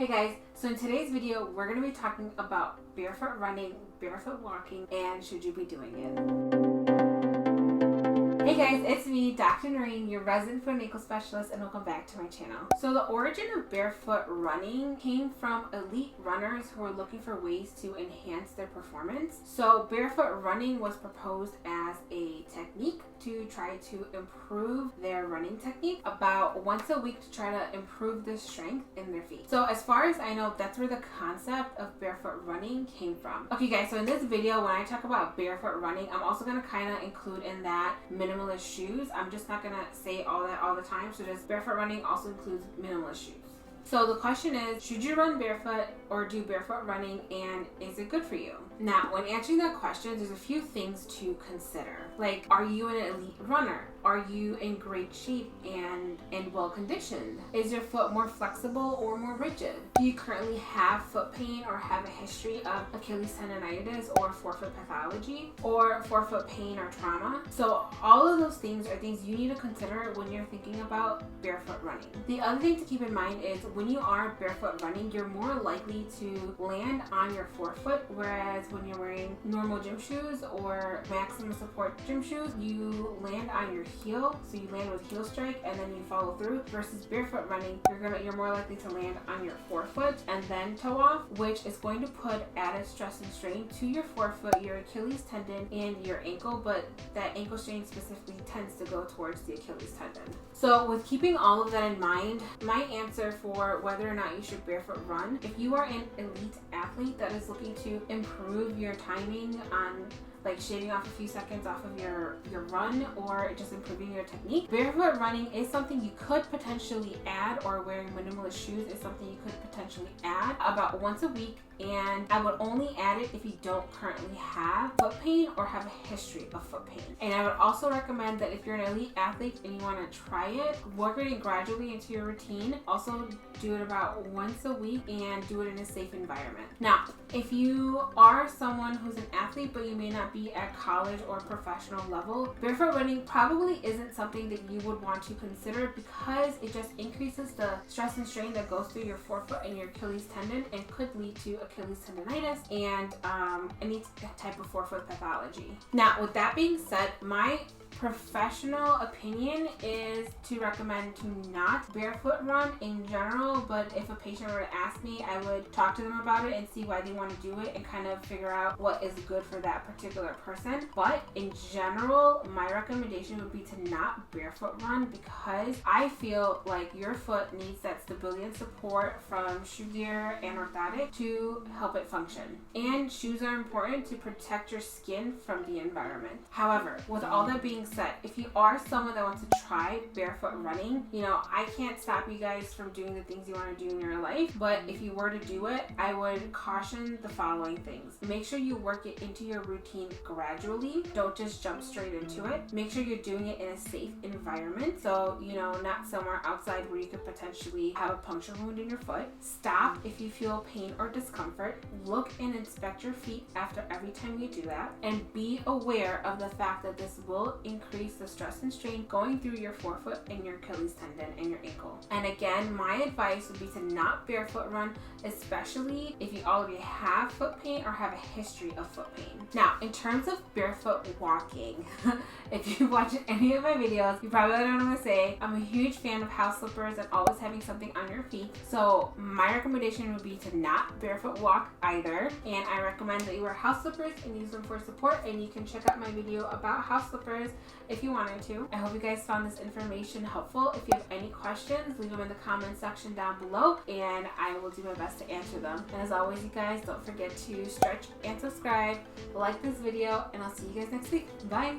Hey guys, so in today's video, we're going to be talking about barefoot running, barefoot walking, and should you be doing it? Hey guys, it's me, Dr. Nooreen, your resident foot and ankle specialist, and welcome back to my channel. So the origin of barefoot running came from elite runners who were looking for ways to enhance their performance. So barefoot running was proposed as a technique to try to improve their running technique about once a week to try to improve the strength in their feet. So as far as I know, that's where the concept of barefoot running came from. Okay guys, so in this video, when I talk about barefoot running, I'm also going to kind of include in that minimalist shoes. I'm just not going to say all that all the time. So just barefoot running also includes minimalist shoes. So the question is, should you run barefoot or do barefoot running, and is it good for you? Now, when answering that question, there's a few things to consider. Like, are you an elite runner? Are you in great shape and well conditioned? Is your foot more flexible or more rigid? Do you currently have foot pain or have a history of Achilles tendonitis or forefoot pathology or forefoot pain or trauma? So all of those things are things you need to consider when you're thinking about barefoot running. The other thing to keep in mind is when you are barefoot running, you're more likely to land on your forefoot, whereas when you're wearing normal gym shoes or maximum support gym shoes, you land on your heel, so you land with heel strike and then you follow through. Versus barefoot running, you're more likely to land on your forefoot and then toe off, which is going to put added stress and strain to your forefoot, your Achilles tendon, and your ankle, but that ankle strain specifically tends to go towards the Achilles tendon. So with keeping all of that in mind, my answer for whether or not you should barefoot run, if you are an elite athlete that is looking to improve your timing on like shaving off a few seconds off of your run or just improving your technique, barefoot running is something you could potentially add, or wearing minimalist shoes is something you could potentially add about once a week. And I would only add it if you don't currently have foot pain or have a history of foot pain. And I would also recommend that if you're an elite athlete and you want to try it, work it in gradually into your routine. Also do it about once a week and do it in a safe environment. Now, if you are someone who's an athlete but you may not be at college or professional level, barefoot running probably isn't something that you would want to consider because it just increases the stress and strain that goes through your forefoot and your Achilles tendon and could lead to Achilles tendonitis and any type of forefoot pathology. Now, with that being said, my professional opinion is to recommend to not barefoot run in general, but if a patient were to ask me, I would talk to them about it and see why they want to do it and kind of figure out what is good for that particular person. But in general, my recommendation would be to not barefoot run because I feel like your foot needs that stability and support from shoe gear and orthotic to help it function. And shoes are important to protect your skin from the environment. However, with all that being said, if you are someone that wants to try barefoot running, I can't stop you guys from doing the things you want to do in your life, but if you were to do it, I would caution the following things. Make sure you work it into your routine gradually. Don't just jump straight into it. Make sure you're doing it in a safe environment, so not somewhere outside where you could potentially have a puncture wound in your foot. Stop if you feel pain or discomfort. Look and inspect your feet after every time you do that, and be aware of the fact that this will increase the stress and strain going through your forefoot and your Achilles tendon and your ankle. And again, my advice would be to not barefoot run, especially if you already have foot pain or have a history of foot pain. Now, in terms of barefoot walking, if you watch any of my videos, you probably know what I'm going to say. I'm a huge fan of house slippers and always having something on your feet. So my recommendation would be to not barefoot walk either. And I recommend that you wear house slippers and use them for support. And you can check out my video about house slippers if you wanted to. I hope you guys found this information helpful. If you have any questions, leave them in the comment section down below and I will do my best to answer them. And as always, you guys, don't forget to stretch and subscribe, like this video, and I'll see you guys next week. Bye!